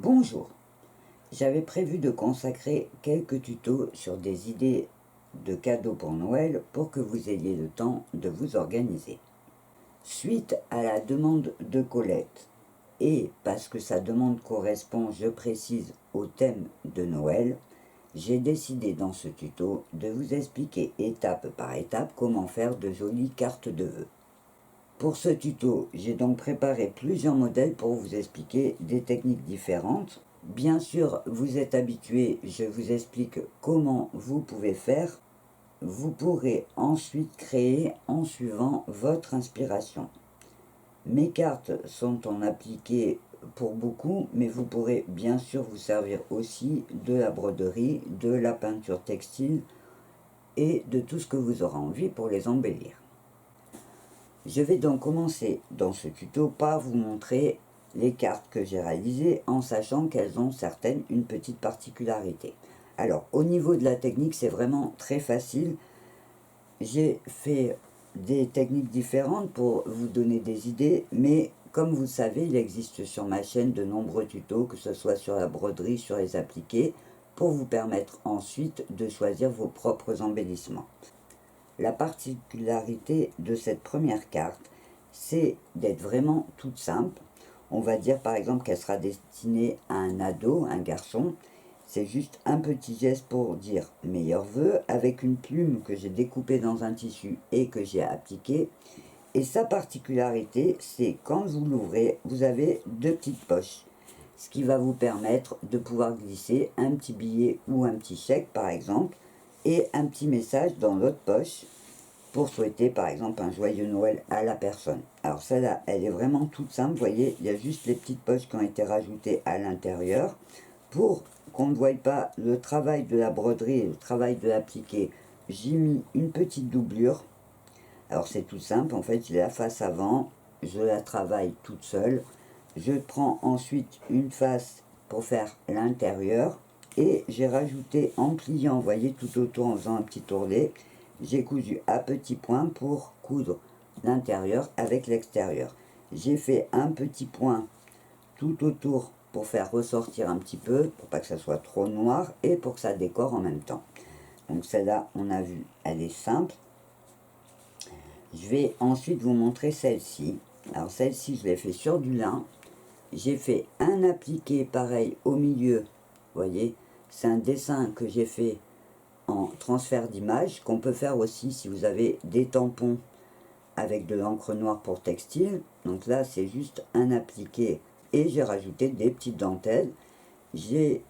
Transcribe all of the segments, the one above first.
Bonjour, j'avais prévu de consacrer quelques tutos sur des idées de cadeaux pour Noël pour que vous ayez le temps de vous organiser. Suite à la demande de Colette, et parce que sa demande correspond, je précise, au thème de Noël, j'ai décidé dans ce tuto de vous expliquer étape par étape comment faire de jolies cartes de vœux. Pour ce tuto, j'ai donc préparé plusieurs modèles pour vous expliquer des techniques différentes. Bien sûr, vous êtes habitués, je vous explique comment vous pouvez faire. Vous pourrez ensuite créer en suivant votre inspiration. Mes cartes sont en appliqué pour beaucoup, mais vous pourrez bien sûr vous servir aussi de la broderie, de la peinture textile et de tout ce que vous aurez envie pour les embellir. Je vais donc commencer dans ce tuto par vous montrer les cartes que j'ai réalisées en sachant qu'elles ont certaines une petite particularité. Alors au niveau de la technique, c'est vraiment très facile. J'ai fait des techniques différentes pour vous donner des idées, mais comme vous le savez, il existe sur ma chaîne de nombreux tutos, que ce soit sur la broderie, sur les appliqués, pour vous permettre ensuite de choisir vos propres embellissements. La particularité de cette première carte, c'est d'être vraiment toute simple. On va dire par exemple qu'elle sera destinée à un ado, un garçon. C'est juste un petit geste pour dire meilleurs vœux avec une plume que j'ai découpée dans un tissu et que j'ai appliquée. Et sa particularité, c'est quand vous l'ouvrez, vous avez deux petites poches. Ce qui va vous permettre de pouvoir glisser un petit billet ou un petit chèque par exemple et un petit message dans l'autre poche pour souhaiter par exemple un joyeux Noël à la personne. Alors celle-là, elle est vraiment toute simple, vous voyez, il y a juste les petites poches qui ont été rajoutées à l'intérieur pour qu'on ne voie pas le travail de la broderie et le travail de l'appliqué. J'ai mis une petite doublure. Alors c'est tout simple, en fait j'ai la face avant, je la travaille toute seule. Je prends ensuite une face pour faire l'intérieur et j'ai rajouté en pliant, vous voyez, tout autour en faisant un petit tourné, j'ai cousu à petits points pour coudre l'intérieur avec l'extérieur. J'ai fait un petit point tout autour pour faire ressortir un petit peu, pour pas que ça soit trop noir et pour que ça décore en même temps. Donc celle-là, on a vu, elle est simple. Je vais ensuite vous montrer celle-ci. Alors celle-ci, je l'ai fait sur du lin. J'ai fait un appliqué pareil au milieu, vous voyez, c'est un dessin que j'ai fait en transfert d'image, qu'on peut faire aussi si vous avez des tampons avec de l'encre noire pour textile. Donc là, c'est juste un appliqué et j'ai rajouté des petites dentelles. J'ai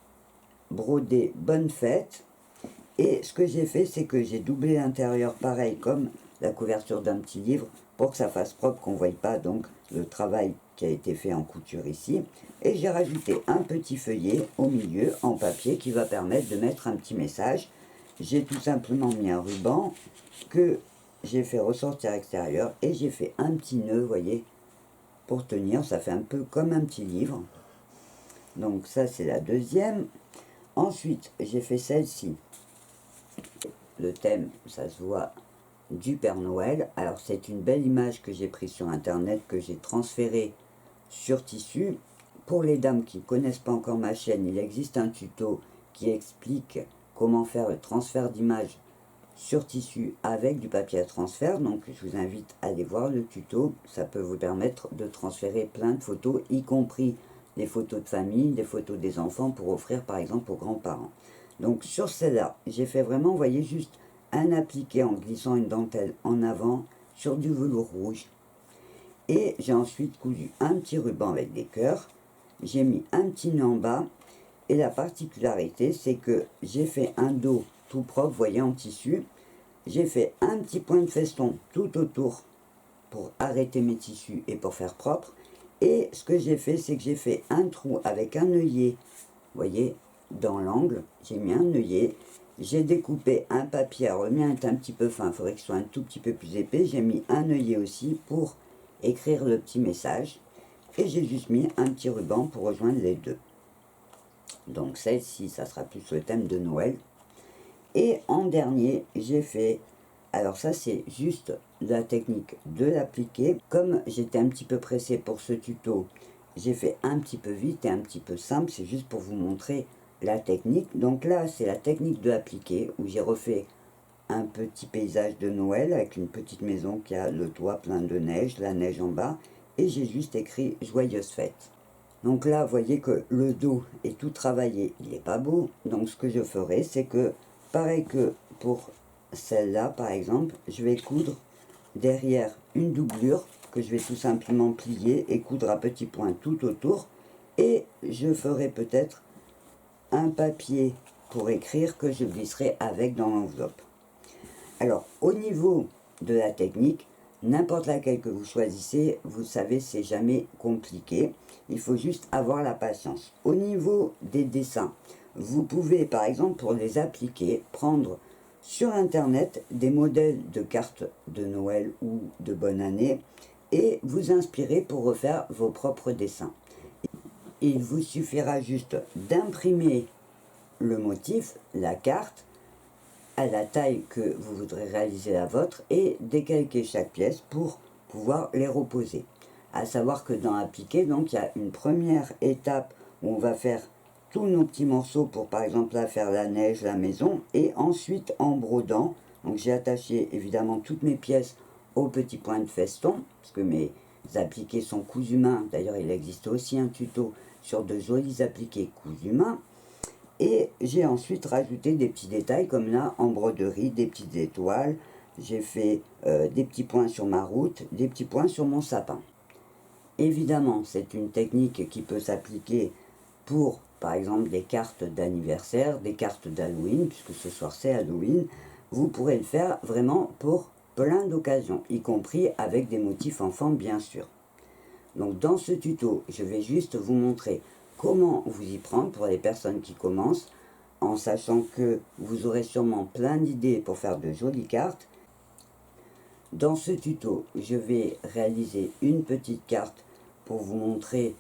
brodé bonne fête et ce que j'ai fait, c'est que j'ai doublé l'intérieur pareil comme la couverture d'un petit livre pour que ça fasse propre, qu'on ne voie pas donc le travail qui a été fait en couture ici. Et j'ai rajouté un petit feuillet au milieu en papier qui va permettre de mettre un petit message. J'ai tout simplement mis un ruban que j'ai fait ressortir à l'extérieur et j'ai fait un petit nœud, vous voyez, pour tenir. Ça fait un peu comme un petit livre. Donc ça, c'est la deuxième. Ensuite, j'ai fait celle-ci. Le thème, ça se voit, du Père Noël. Alors c'est une belle image que j'ai prise sur internet, que j'ai transférée sur tissu. Pour les dames qui ne connaissent pas encore ma chaîne, il existe un tuto qui explique comment faire le transfert d'image sur tissu avec du papier à transfert. Donc je vous invite à aller voir le tuto, ça peut vous permettre de transférer plein de photos, y compris les photos de famille, les photos des enfants pour offrir par exemple aux grands-parents. Donc sur celle-là, j'ai fait vraiment, vous voyez, juste un appliqué en glissant une dentelle en avant sur du velours rouge. Et j'ai ensuite cousu un petit ruban avec des cœurs. J'ai mis un petit nœud en bas. Et la particularité, c'est que j'ai fait un dos tout propre, vous voyez, en tissu. J'ai fait un petit point de feston tout autour pour arrêter mes tissus et pour faire propre. Et ce que j'ai fait, c'est que j'ai fait un trou avec un œillet, vous voyez, dans l'angle. J'ai mis un œillet. J'ai découpé un papier, alors le mien est un petit peu fin, il faudrait qu'il soit un tout petit peu plus épais. J'ai mis un œillet aussi pour écrire le petit message. Et j'ai juste mis un petit ruban pour rejoindre les deux. Donc celle-ci, ça sera plus le thème de Noël. Et en dernier, j'ai fait, alors ça c'est juste la technique de l'appliquer. Comme j'étais un petit peu pressé pour ce tuto, j'ai fait un petit peu vite et un petit peu simple, c'est juste pour vous montrer la technique. Donc là, c'est la technique de appliquer, où j'ai refait un petit paysage de Noël avec une petite maison qui a le toit plein de neige, la neige en bas, et j'ai juste écrit Joyeuse fête. Donc là, vous voyez que le dos est tout travaillé, il n'est pas beau. Donc ce que je ferai, c'est que, pareil que pour celle-là, par exemple, je vais coudre derrière une doublure que je vais tout simplement plier et coudre à petits points tout autour. Et je ferai peut-être un papier pour écrire que je glisserai avec dans l'enveloppe. Alors, au niveau de la technique, n'importe laquelle que vous choisissez, vous savez, c'est jamais compliqué. Il faut juste avoir la patience. Au niveau des dessins, vous pouvez, par exemple, pour les appliquer, prendre sur Internet des modèles de cartes de Noël ou de bonne année et vous inspirer pour refaire vos propres dessins. Il vous suffira juste d'imprimer le motif, la carte, à la taille que vous voudrez réaliser la vôtre et décalquer chaque pièce pour pouvoir les reposer. À savoir que dans appliquer, donc il y a une première étape où on va faire tous nos petits morceaux pour par exemple là faire la neige, la maison, et ensuite en brodant, donc j'ai attaché évidemment toutes mes pièces aux petits points de feston, parce que mes appliqués sont cousus main. D'ailleurs il existe aussi un tuto sur de jolis appliqués cousus main. Et j'ai ensuite rajouté des petits détails comme là en broderie, des petites étoiles. J'ai fait des petits points sur ma route, des petits points sur mon sapin. Évidemment, c'est une technique qui peut s'appliquer pour, par exemple, des cartes d'anniversaire, des cartes d'Halloween, puisque ce soir c'est Halloween. Vous pourrez le faire vraiment pour plein d'occasions, y compris avec des motifs enfants, bien sûr. Donc dans ce tuto, je vais juste vous montrer comment vous y prendre pour les personnes qui commencent, en sachant que vous aurez sûrement plein d'idées pour faire de jolies cartes. Dans ce tuto, je vais réaliser une petite carte pour vous montrer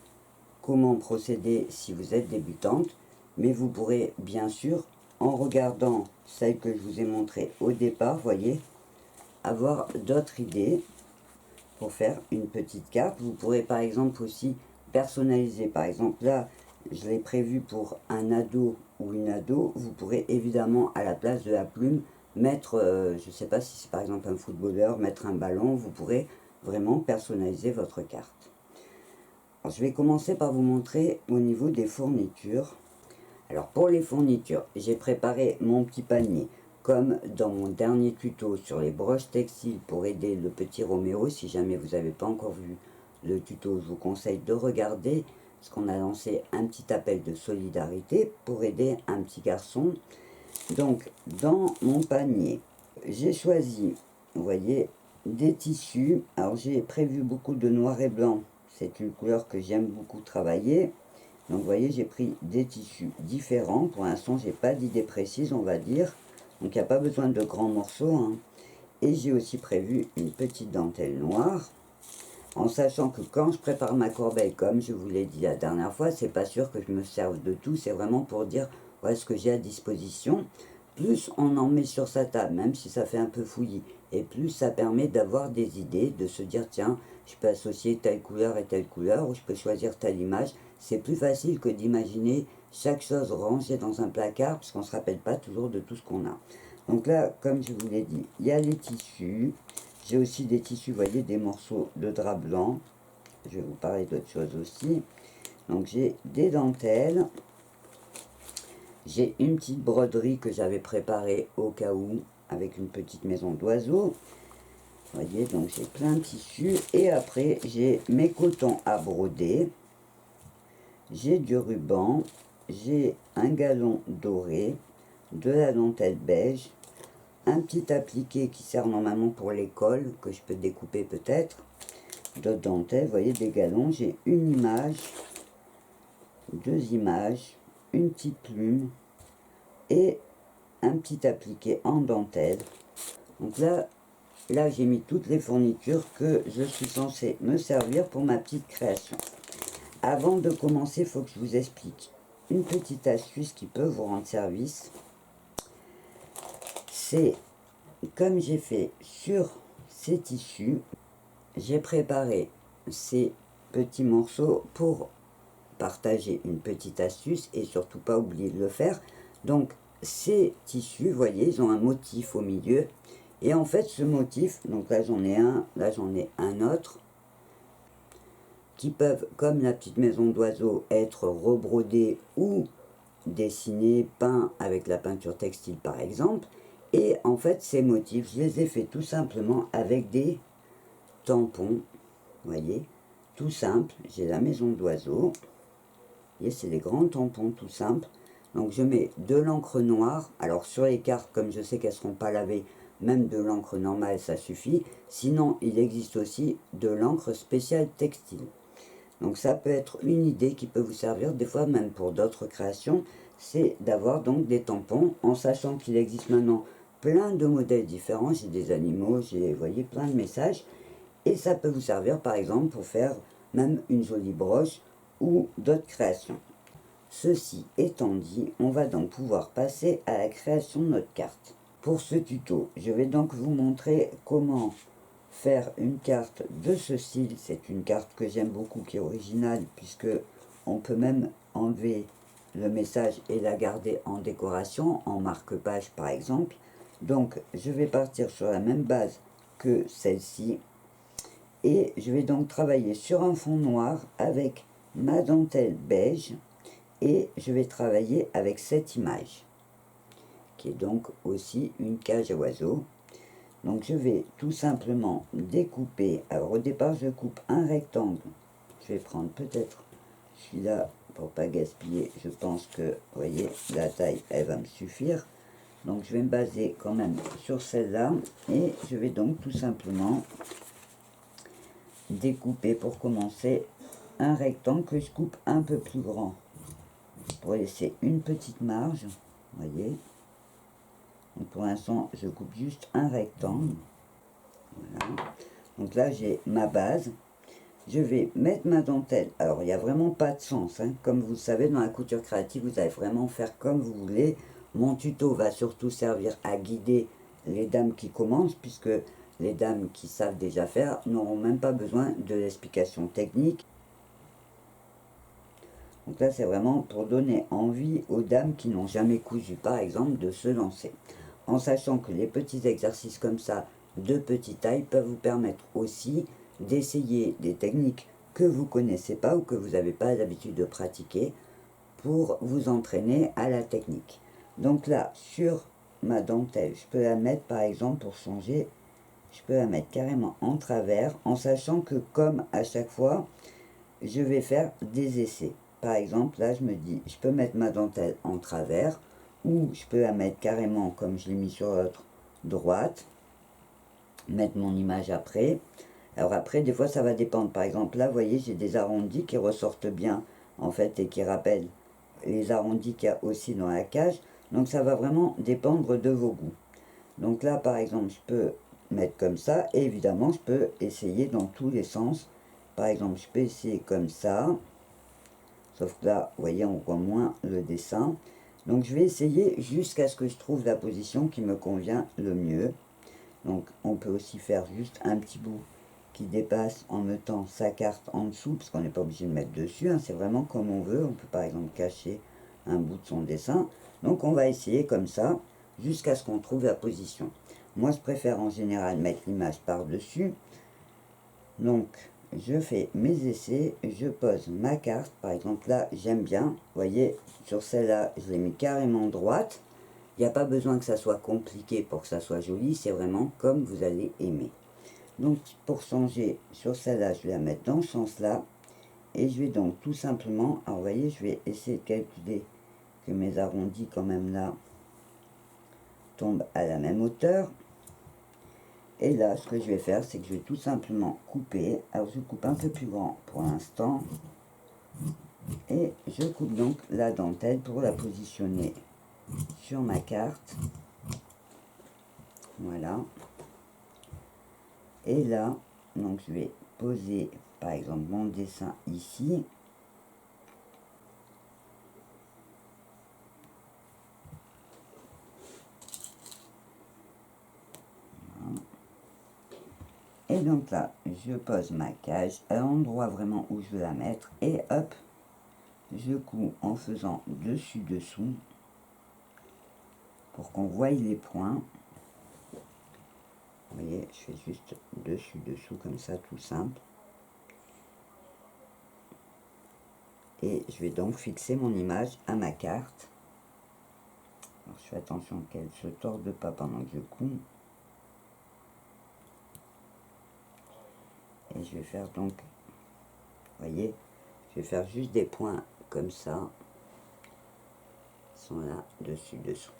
comment procéder si vous êtes débutante, mais vous pourrez bien sûr, en regardant celle que je vous ai montrée au départ, voyez, avoir d'autres idées pour faire une petite carte. Vous pourrez par exemple aussi personnaliser. Par exemple là, je l'ai prévu pour un ado ou une ado. Vous pourrez évidemment à la place de la plume mettre, je ne sais pas si c'est par exemple un footballeur, mettre un ballon. Vous pourrez vraiment personnaliser votre carte. Alors, je vais commencer par vous montrer au niveau des fournitures. Alors pour les fournitures, j'ai préparé mon petit panier comme dans mon dernier tuto sur les broches textiles pour aider le petit Roméo. Si jamais vous n'avez pas encore vu le tuto, je vous conseille de regarder, parce qu'on a lancé un petit appel de solidarité pour aider un petit garçon. Donc dans mon panier, j'ai choisi, vous voyez, des tissus. Alors j'ai prévu beaucoup de noir et blanc, c'est une couleur que j'aime beaucoup travailler. Donc vous voyez, j'ai pris des tissus différents. Pour l'instant, j'ai pas d'idée précise, on va dire. Donc il n'y a pas besoin de grands morceaux, hein. Et j'ai aussi prévu une petite dentelle noire. En sachant que quand je prépare ma corbeille, comme je vous l'ai dit la dernière fois, c'est pas sûr que je me serve de tout. C'est vraiment pour dire voilà ce que j'ai à disposition. Plus on en met sur sa table, même si ça fait un peu fouillis. Et plus ça permet d'avoir des idées, de se dire tiens, je peux associer telle couleur et telle couleur, ou je peux choisir telle image. C'est plus facile que d'imaginer chaque chose rangée dans un placard, parce qu'on ne se rappelle pas toujours de tout ce qu'on a. Donc là, comme je vous l'ai dit, il y a les tissus. J'ai aussi des tissus, vous voyez, des morceaux de drap blanc. Je vais vous parler d'autres choses aussi. Donc j'ai des dentelles. J'ai une petite broderie que j'avais préparée au cas où, avec une petite maison d'oiseaux. Vous voyez, donc j'ai plein de tissus. Et après, j'ai mes cotons à broder. J'ai du ruban. J'ai un galon doré. De la dentelle beige. Un petit appliqué qui sert normalement pour l'école, que je peux découper peut-être. D'autres dentelles, vous voyez, des galons. J'ai une image. Deux images. Une petite plume. Et un petit appliqué en dentelle. Donc là j'ai mis toutes les fournitures que je suis censé me servir pour ma petite création. Avant de commencer, il faut que je vous explique une petite astuce qui peut vous rendre service. C'est comme j'ai fait sur ces tissus, j'ai préparé ces petits morceaux pour partager une petite astuce et surtout pas oublier de le faire. Donc ces tissus, vous voyez, ils ont un motif au milieu. Et en fait ce motif, donc là j'en ai un, là j'en ai un autre, qui peuvent, comme la petite maison d'oiseau, être rebrodés ou dessinés, peints avec la peinture textile par exemple. Et en fait ces motifs, je les ai fait tout simplement avec des tampons, vous voyez, tout simple. J'ai la maison d'oiseau, et c'est des grands tampons tout simples. Donc je mets de l'encre noire. Alors sur les cartes, comme je sais qu'elles ne seront pas lavées, même de l'encre normale ça suffit. Sinon il existe aussi de l'encre spéciale textile. Donc ça peut être une idée qui peut vous servir des fois même pour d'autres créations. C'est d'avoir donc des tampons, en sachant qu'il existe maintenant plein de modèles différents. J'ai des animaux, j'ai, vous voyez, plein de messages. Et ça peut vous servir par exemple pour faire même une jolie broche ou d'autres créations. Ceci étant dit, on va donc pouvoir passer à la création de notre carte. Pour ce tuto, je vais donc vous montrer comment faire une carte de ce style. C'est une carte que j'aime beaucoup, qui est originale, puisque on peut même enlever le message et la garder en décoration, en marque-page par exemple. Donc je vais partir sur la même base que celle-ci. Et je vais donc travailler sur un fond noir avec ma dentelle beige. Et je vais travailler avec cette image, qui est donc aussi une cage à oiseaux. Donc je vais tout simplement découper. Alors au départ je coupe un rectangle. Je vais prendre peut-être celui-là pour pas gaspiller. Je pense que, vous voyez, la taille elle va me suffire. Donc je vais me baser quand même sur celle-là. Et je vais donc tout simplement découper pour commencer un rectangle que je coupe un peu plus grand, pour laisser une petite marge, vous voyez. Donc pour l'instant, je coupe juste un rectangle. Voilà. Donc là, j'ai ma base. Je vais mettre ma dentelle. Alors, il n'y a vraiment pas de sens, hein. Comme vous le savez, dans la couture créative, vous allez vraiment faire comme vous voulez. Mon tuto va surtout servir à guider les dames qui commencent, puisque les dames qui savent déjà faire n'auront même pas besoin de l'explication technique. Donc là, c'est vraiment pour donner envie aux dames qui n'ont jamais cousu, par exemple, de se lancer. En sachant que les petits exercices comme ça, de petite taille, peuvent vous permettre aussi d'essayer des techniques que vous ne connaissez pas ou que vous n'avez pas l'habitude de pratiquer pour vous entraîner à la technique. Donc là, sur ma dentelle, je peux la mettre, par exemple, pour changer, je peux la mettre carrément en travers, en sachant que comme à chaque fois, je vais faire des essais. Par exemple, là, je me dis, je peux mettre ma dentelle en travers, ou je peux la mettre carrément comme je l'ai mis sur l'autre droite, mettre mon image après. Alors après, des fois, ça va dépendre. Par exemple, là, vous voyez, j'ai des arrondis qui ressortent bien, en fait, et qui rappellent les arrondis qu'il y a aussi dans la cage. Donc, ça va vraiment dépendre de vos goûts. Donc là, par exemple, je peux mettre comme ça, et évidemment, je peux essayer dans tous les sens. Par exemple, je peux essayer comme ça. Sauf que là, vous voyez, on voit moins le dessin. Donc je vais essayer jusqu'à ce que je trouve la position qui me convient le mieux. Donc on peut aussi faire juste un petit bout qui dépasse en mettant sa carte en dessous, parce qu'on n'est pas obligé de mettre dessus, hein, c'est vraiment comme on veut. On peut par exemple cacher un bout de son dessin. Donc on va essayer comme ça, jusqu'à ce qu'on trouve la position. Moi je préfère en général mettre l'image par-dessus. Donc je fais mes essais, je pose ma carte. Par exemple là j'aime bien, vous voyez, sur celle-là je l'ai mis carrément droite. Il n'y a pas besoin que ça soit compliqué pour que ça soit joli, c'est vraiment comme vous allez aimer. Donc pour changer sur celle-là, je vais la mettre dans ce sens-là. Et je vais donc tout simplement, alors vous voyez, je vais essayer de calculer que mes arrondis quand même là tombent à la même hauteur. Et là, ce que je vais faire, c'est que je vais tout simplement couper. Alors je coupe un peu plus grand pour l'instant. Et je coupe donc la dentelle pour la positionner sur ma carte. Voilà. Et là, donc je vais poser par exemple mon dessin ici. Voilà. Et donc là, je pose ma cage à l'endroit vraiment où je veux la mettre. Et hop, je couds en faisant dessus-dessous pour qu'on voie les points. Vous voyez, je fais juste dessus-dessous comme ça, tout simple. Et je vais donc fixer mon image à ma carte. Alors, je fais attention qu'elle ne se torde pas pendant que je couds. Et je vais faire donc, vous voyez, je vais faire juste des points comme ça. Ils sont là, dessus-dessous.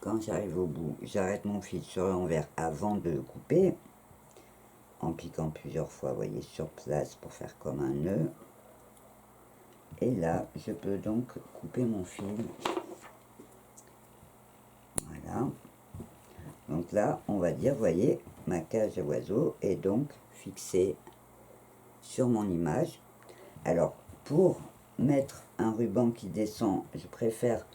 Quand j'arrive au bout, j'arrête mon fil sur l'envers avant de le couper, en piquant plusieurs fois, vous voyez, sur place pour faire comme un nœud. Et là, je peux donc couper mon fil. Voilà. Donc là, on va dire, vous voyez, ma cage à oiseaux est donc fixée sur mon image. Alors, pour mettre un ruban qui descend, je préfère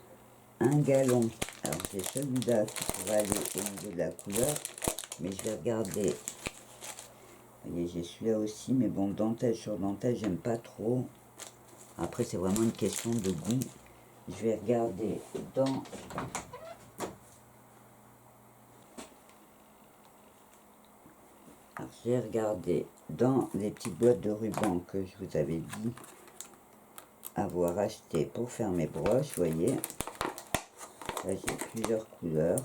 un galon. Alors, j'ai celui-là qui pourrait aller au niveau de la couleur, mais je vais regarder. Vous voyez, j'ai celui-là aussi, mais bon, dentelle sur dentelle, j'aime pas trop. Après, c'est vraiment une question de goût. Je vais regarder dans... Alors, j'ai regardé dans les petites boîtes de ruban que je vous avais dit avoir acheté pour faire mes broches, vous voyez. Là, j'ai plusieurs couleurs.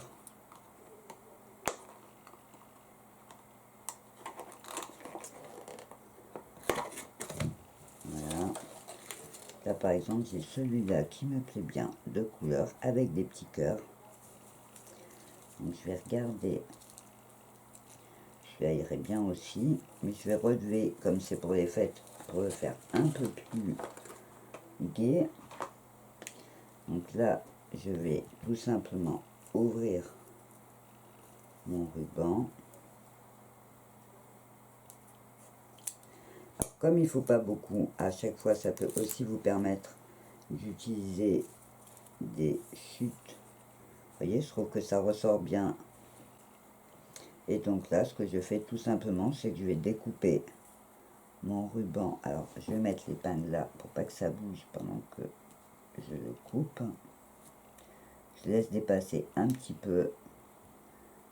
Voilà. Là, par exemple, j'ai celui-là qui me plaît bien, de couleur, avec des petits cœurs. Donc, je vais regarder. Celui-là irait bien aussi, mais je vais relever, comme c'est pour les fêtes, pour le faire un peu plus gai. Donc là, je vais tout simplement ouvrir mon ruban. Alors, comme il ne faut pas beaucoup, à chaque fois, ça peut aussi vous permettre d'utiliser des chutes. Vous voyez, je trouve que ça ressort bien. Et donc là, ce que je fais tout simplement, c'est que je vais découper mon ruban. Alors, je vais mettre l'épingle là pour pas que ça bouge pendant que je le coupe. Je laisse dépasser un petit peu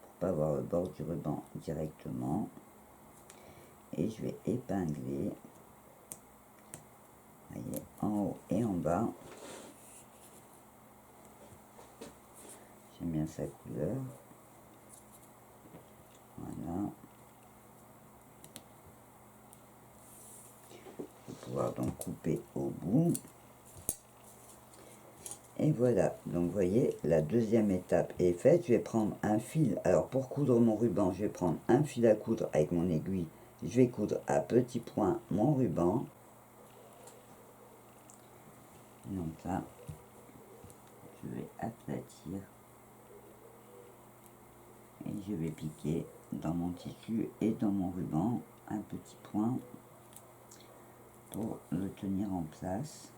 pour pas avoir le bord du ruban directement. Et je vais épingler, vous voyez, en haut et en bas. J'aime bien sa couleur. Voilà. Je vais pouvoir donc couper au bout. Et voilà, donc vous voyez, la deuxième étape est faite. Je vais prendre un fil. Alors pour coudre mon ruban, je vais prendre un fil à coudre avec mon aiguille. Je vais coudre à petits points mon ruban. Donc là, je vais aplatir. Et je vais piquer dans mon tissu et dans mon ruban un petit point pour le tenir en place.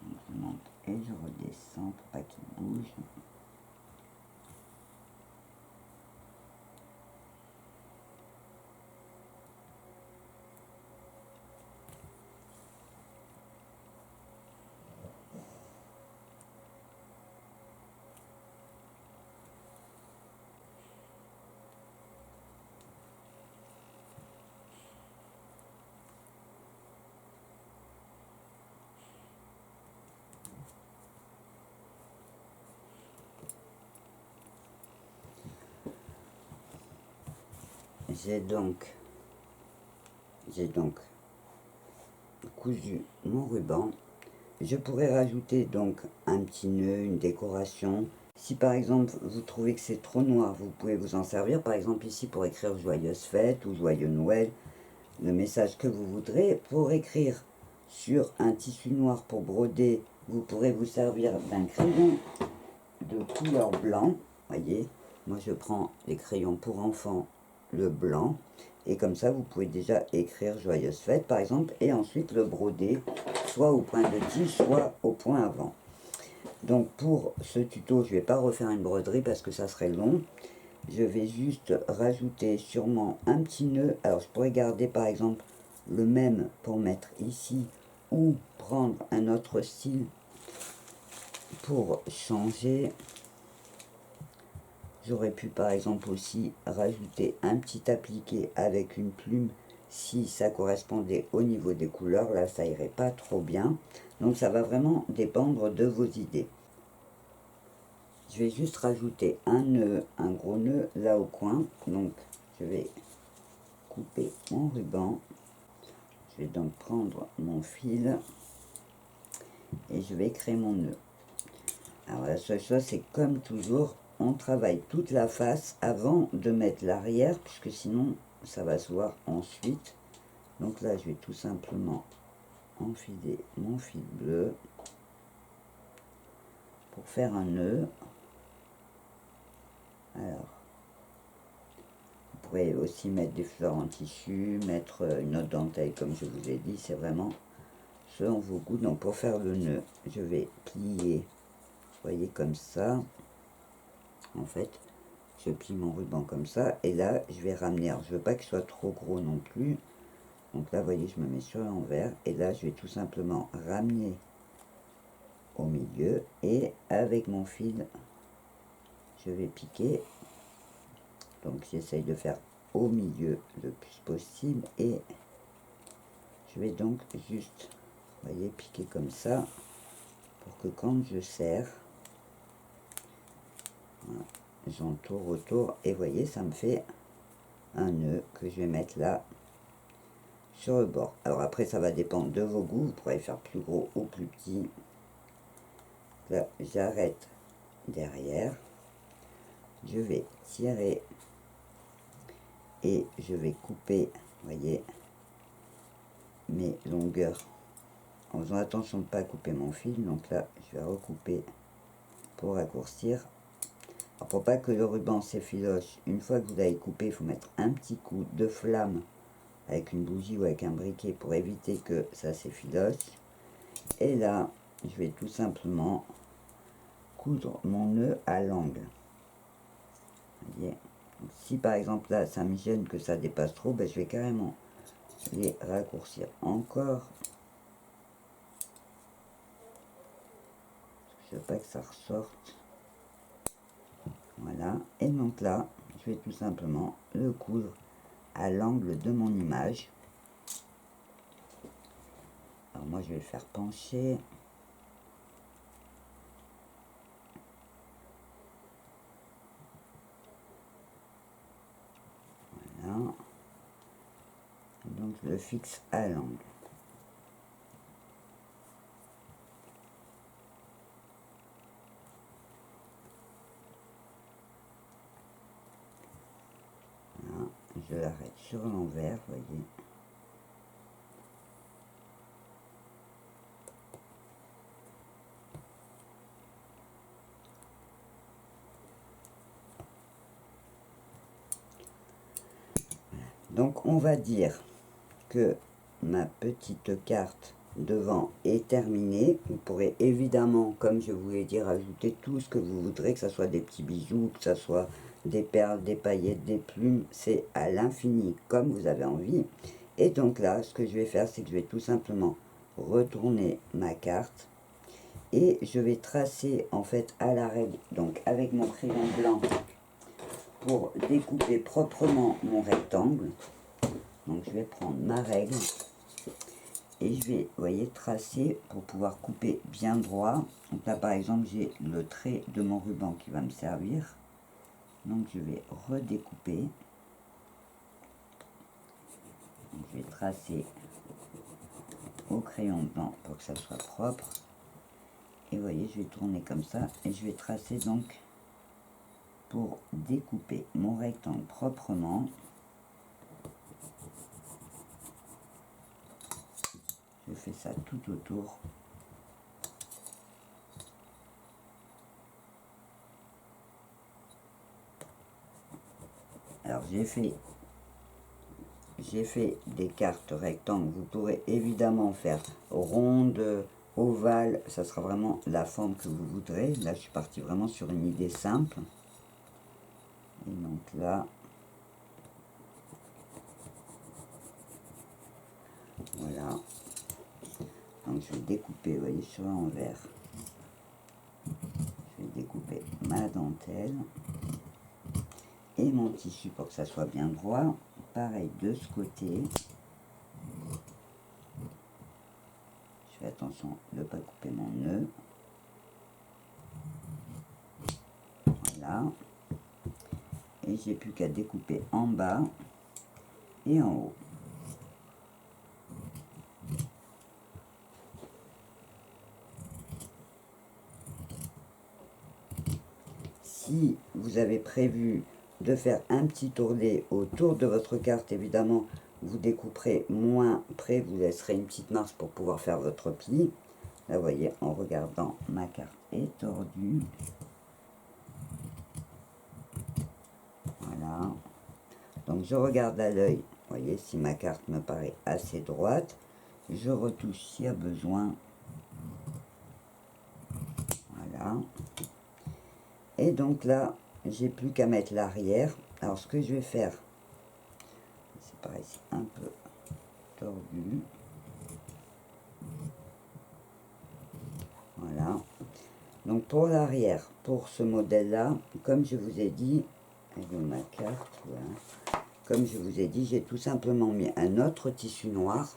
Donc je monte et je redescends pour pas qu'il bouge. j'ai donc cousu mon ruban. Je pourrais rajouter donc un petit nœud, une décoration. Si par exemple vous trouvez que c'est trop noir, vous pouvez vous en servir. Par exemple ici pour écrire joyeuse fête ou joyeux Noël, le message que vous voudrez. Pour écrire sur un tissu noir pour broder, vous pourrez vous servir d'un crayon de couleur blanc. Voyez, moi je prends les crayons pour enfants, le blanc. Et comme ça, vous pouvez déjà écrire joyeuse fête par exemple, et ensuite le broder, soit au point de tige, soit au point avant. Donc pour ce tuto, je ne vais pas refaire une broderie parce que ça serait long. Je vais juste rajouter sûrement un petit nœud. Alors je pourrais garder par exemple le même pour mettre ici, ou prendre un autre style pour changer. J'aurais pu par exemple aussi rajouter un petit appliqué avec une plume si ça correspondait au niveau des couleurs. Là ça irait pas trop bien, donc ça va vraiment dépendre de vos idées. Je vais juste rajouter un nœud, un gros nœud là au coin. Donc je vais couper mon ruban, je vais donc prendre mon fil et je vais créer mon nœud. Alors la seule chose, c'est comme toujours, on travaille toute la face avant de mettre l'arrière, puisque sinon ça va se voir ensuite. Donc là je vais tout simplement enfiler mon fil bleu pour faire un nœud. Alors vous pourrez aussi mettre des fleurs en tissu, mettre une autre dentelle comme je vous ai dit, c'est vraiment selon vos goûts. Donc pour faire le nœud, je vais plier, vous voyez, comme ça. En fait je plie mon ruban comme ça, et là je vais ramener, alors je veux pas qu'il soit trop gros non plus, donc là vous voyez je me mets sur l'envers, et là je vais tout simplement ramener au milieu, et avec mon fil je vais piquer. Donc j'essaye de faire au milieu le plus possible, et je vais donc juste, vous voyez, piquer comme ça, pour que quand je serre, voilà, j'entoure autour, et vous voyez ça me fait un nœud que je vais mettre là sur le bord. Alors après ça va dépendre de vos goûts, vous pourrez faire plus gros ou plus petit. Là j'arrête derrière, je vais tirer et je vais couper, vous voyez, mes longueurs en faisant attention de ne pas couper mon fil. Donc là je vais recouper pour raccourcir. Alors pour pas que le ruban s'effiloche, une fois que vous avez coupé, il faut mettre un petit coup de flamme avec une bougie ou avec un briquet pour éviter que ça s'effiloche. Et là je vais tout simplement coudre mon nœud à l'angle. Voyez, si par exemple là ça me gêne que ça dépasse trop, ben, je vais carrément les raccourcir encore. Je veux pas que ça ressorte. Voilà, et donc là je vais tout simplement le coudre à l'angle de mon image. Alors moi je vais le faire pencher. Voilà, donc je le fixe à l'angle. Voilà, je l'arrête sur l'envers, vous voyez. Donc on va dire que ma petite carte devant est terminée. Vous pourrez évidemment, comme je vous l'ai dit, rajouter tout ce que vous voudrez, que ce soit des petits bijoux, que ce soit des perles, des paillettes, des plumes, c'est à l'infini comme vous avez envie. Et donc là, ce que je vais faire, c'est que je vais tout simplement retourner ma carte et je vais tracer en fait à la règle, donc avec mon crayon blanc, pour découper proprement mon rectangle. Donc je vais prendre ma règle et je vais, vous voyez, tracer pour pouvoir couper bien droit. Donc là par exemple j'ai le trait de mon ruban qui va me servir, donc je vais redécouper Donc, je vais tracer au crayon blanc pour que ça soit propre. Et vous voyez, je vais tourner comme ça et je vais tracer donc pour découper mon rectangle proprement. Je fais ça tout autour. Alors j'ai fait des cartes rectangles. Vous pourrez évidemment faire ronde, ovale, ça sera vraiment la forme que vous voudrez. Là je suis parti vraiment sur une idée simple. Et donc là, voilà. Donc je vais découper, vous voyez, sur l'envers. Je vais découper ma dentelle et mon tissu pour que ça soit bien droit. Pareil de ce côté. Je fais attention de ne pas couper mon nœud. Voilà. Et j'ai plus qu'à découper en bas et en haut. Si vous avez prévu de faire un petit tourné autour de votre carte, évidemment, vous découperez moins près, vous laisserez une petite marge pour pouvoir faire votre pli. Là, vous voyez, en regardant, ma carte est tordue. Voilà. Donc, je regarde à l'œil, vous voyez, si ma carte me paraît assez droite. Je retouche s'il y a besoin. Voilà. Et donc là, j'ai plus qu'à mettre l'arrière. Alors, ce que je vais faire, c'est pareil, c'est un peu tordu. Voilà. Donc pour l'arrière, pour ce modèle-là, comme je vous ai dit, avec ma carte, voilà. Comme je vous ai dit, j'ai tout simplement mis un autre tissu noir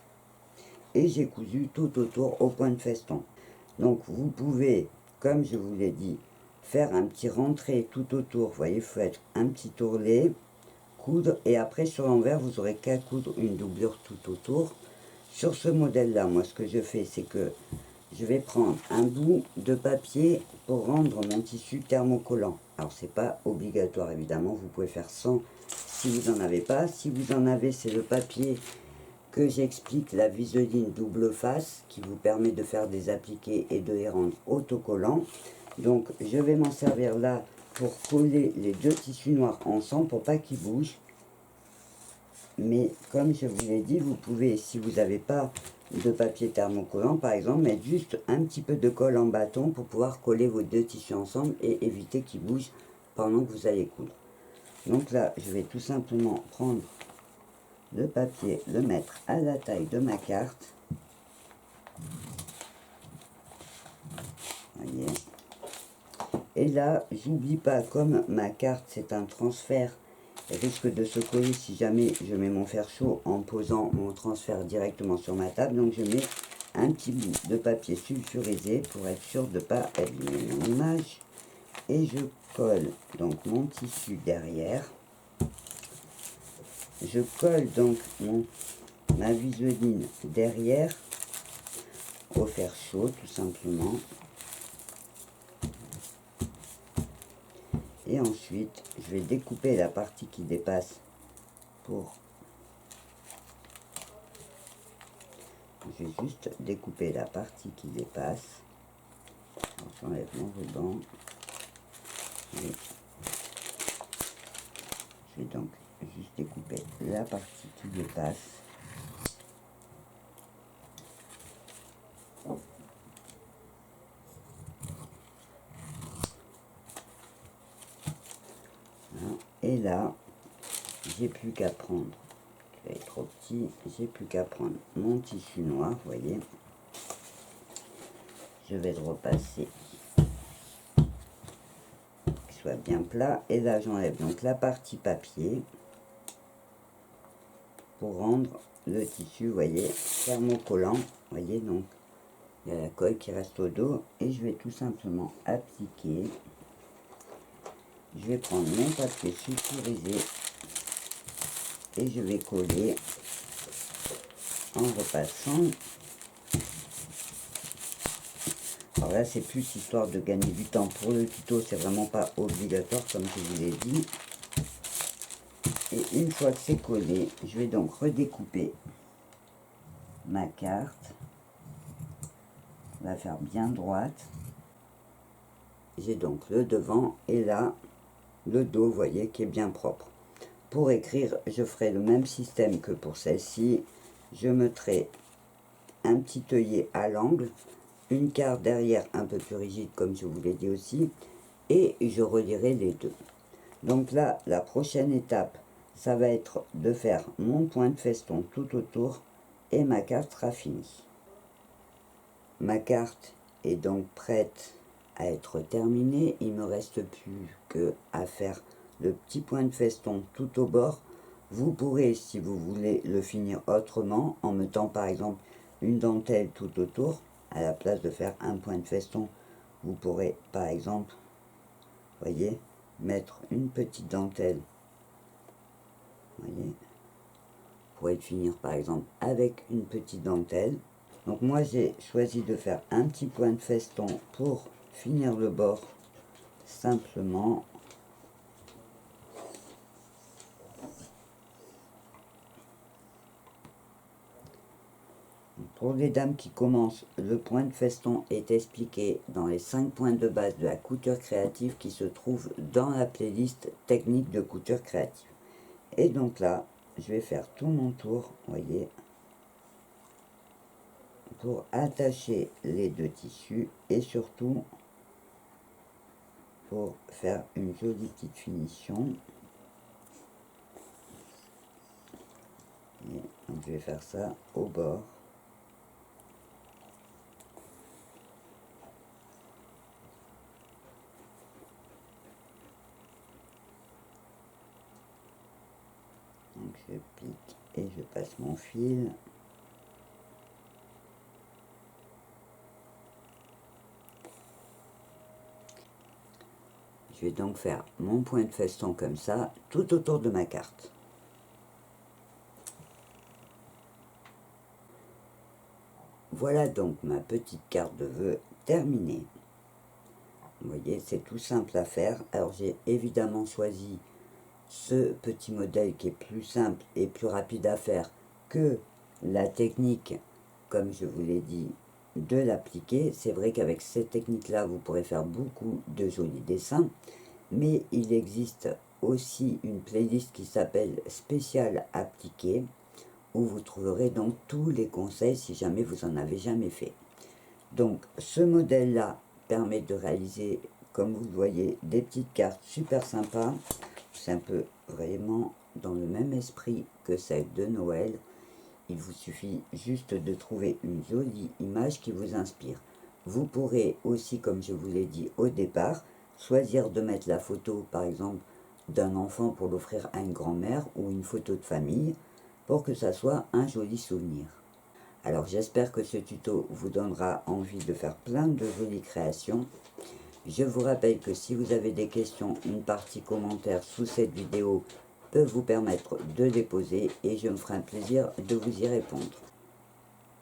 et j'ai cousu tout autour au point de feston. Donc vous pouvez, comme je vous l'ai dit, faire un petit rentré tout autour. Vous voyez, il faut être un petit ourlet, coudre, et après sur l'envers, vous aurez qu'à coudre une doublure tout autour. Sur ce modèle-là, moi, ce que je fais, c'est que je vais prendre un bout de papier pour rendre mon tissu thermocollant. Alors, c'est pas obligatoire, évidemment, vous pouvez faire sans si vous n'en avez pas. Si vous en avez, c'est le papier que j'explique, la viseline double face, qui vous permet de faire des appliqués et de les rendre autocollants. Donc, je vais m'en servir là pour coller les deux tissus noirs ensemble pour pas qu'ils bougent. Mais comme je vous l'ai dit, vous pouvez, si vous n'avez pas de papier thermocollant par exemple, mettre juste un petit peu de colle en bâton pour pouvoir coller vos deux tissus ensemble et éviter qu'ils bougent pendant que vous allez coudre. Donc là, je vais tout simplement prendre le papier, le mettre à la taille de ma carte. Voyez. Et là, j'oublie pas, comme ma carte c'est un transfert, elle risque de se coller si jamais je mets mon fer chaud en posant mon transfert directement sur ma table. Donc je mets un petit bout de papier sulfurisé pour être sûr de ne pas abîmer mon image. Et je colle donc mon tissu derrière. Je colle donc ma viseline derrière au fer chaud tout simplement. Et ensuite, je vais découper la partie qui dépasse pour... Je vais juste découper la partie qui dépasse. J'enlève mon ruban. Et je vais donc juste découper la partie qui dépasse. Voilà. Et là, j'ai plus qu'à prendre, il est trop petit, j'ai plus qu'à prendre mon tissu noir, vous voyez. Je vais le repasser, qu'il soit bien plat. Et là, j'enlève donc la partie papier pour rendre le tissu, vous voyez, thermocollant. Vous voyez, donc, il y a la colle qui reste au dos. Et je vais tout simplement appliquer. Je vais prendre mon papier sulfurisé et je vais coller en repassant. Alors là, c'est plus histoire de gagner du temps. Pour le tuto, c'est vraiment pas obligatoire, comme je vous l'ai dit. Et une fois que c'est collé, je vais donc redécouper ma carte. La faire bien droite. J'ai donc le devant et là, le dos, vous voyez, qui est bien propre. Pour écrire, je ferai le même système que pour celle-ci. Je mettrai un petit œillet à l'angle, une carte derrière un peu plus rigide, comme je vous l'ai dit aussi, et je relierai les deux. Donc là, la prochaine étape, ça va être de faire mon point de feston tout autour et ma carte sera finie. Ma carte est donc prête à être terminée. Il ne me reste plus qu'à faire le petit point de feston tout au bord. Vous pourrez, si vous voulez, le finir autrement, en mettant par exemple une dentelle tout autour. À la place de faire un point de feston, vous pourrez par exemple, voyez, mettre une petite dentelle. Voyez, vous pourrez le finir par exemple avec une petite dentelle. Donc moi j'ai choisi de faire un petit point de feston pour finir le bord simplement. Pour les dames qui commencent, le point de feston est expliqué dans les 5 points de base de la couture créative qui se trouvent dans la playlist technique de couture créative. Et donc là, je vais faire tout mon tour, voyez, pour attacher les deux tissus et surtout pour faire une jolie petite finition. Et donc je vais faire ça au bord. Donc je pique et je passe mon fil. Je vais donc faire mon point de feston comme ça, tout autour de ma carte. Voilà donc ma petite carte de vœux terminée. Vous voyez, c'est tout simple à faire. Alors j'ai évidemment choisi ce petit modèle qui est plus simple et plus rapide à faire que la technique, comme je vous l'ai dit, de l'appliquer. C'est vrai qu'avec cette technique-là, vous pourrez faire beaucoup de jolis dessins, mais il existe aussi une playlist qui s'appelle Spécial appliqué, où vous trouverez donc tous les conseils si jamais vous en avez jamais fait. Donc ce modèle-là permet de réaliser, comme vous le voyez, des petites cartes super sympas. C'est un peu vraiment dans le même esprit que celle de Noël. Il vous suffit juste de trouver une jolie image qui vous inspire. Vous pourrez aussi, comme je vous l'ai dit au départ, choisir de mettre la photo, par exemple, d'un enfant pour l'offrir à une grand-mère ou une photo de famille, pour que ça soit un joli souvenir. Alors j'espère que ce tuto vous donnera envie de faire plein de jolies créations. Je vous rappelle que si vous avez des questions, une partie commentaire sous cette vidéo peut vous permettre de les poser et je me ferai un plaisir de vous y répondre.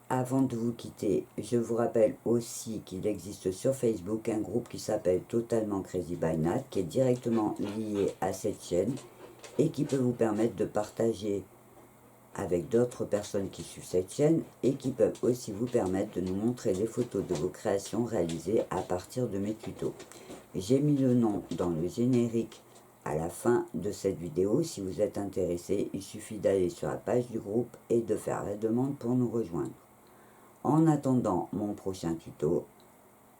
Avant de vous quitter, je vous rappelle aussi qu'il existe sur Facebook un groupe qui s'appelle Totalement Crazy by Nat, qui est directement lié à cette chaîne et qui peut vous permettre de partager avec d'autres personnes qui suivent cette chaîne et qui peuvent aussi vous permettre de nous montrer les photos de vos créations réalisées à partir de mes tutos. J'ai mis le nom dans le générique à la fin de cette vidéo. Si vous êtes intéressé, il suffit d'aller sur la page du groupe et de faire la demande pour nous rejoindre. En attendant mon prochain tuto,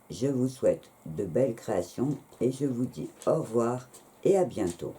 je vous souhaite de belles créations et je vous dis au revoir et à bientôt.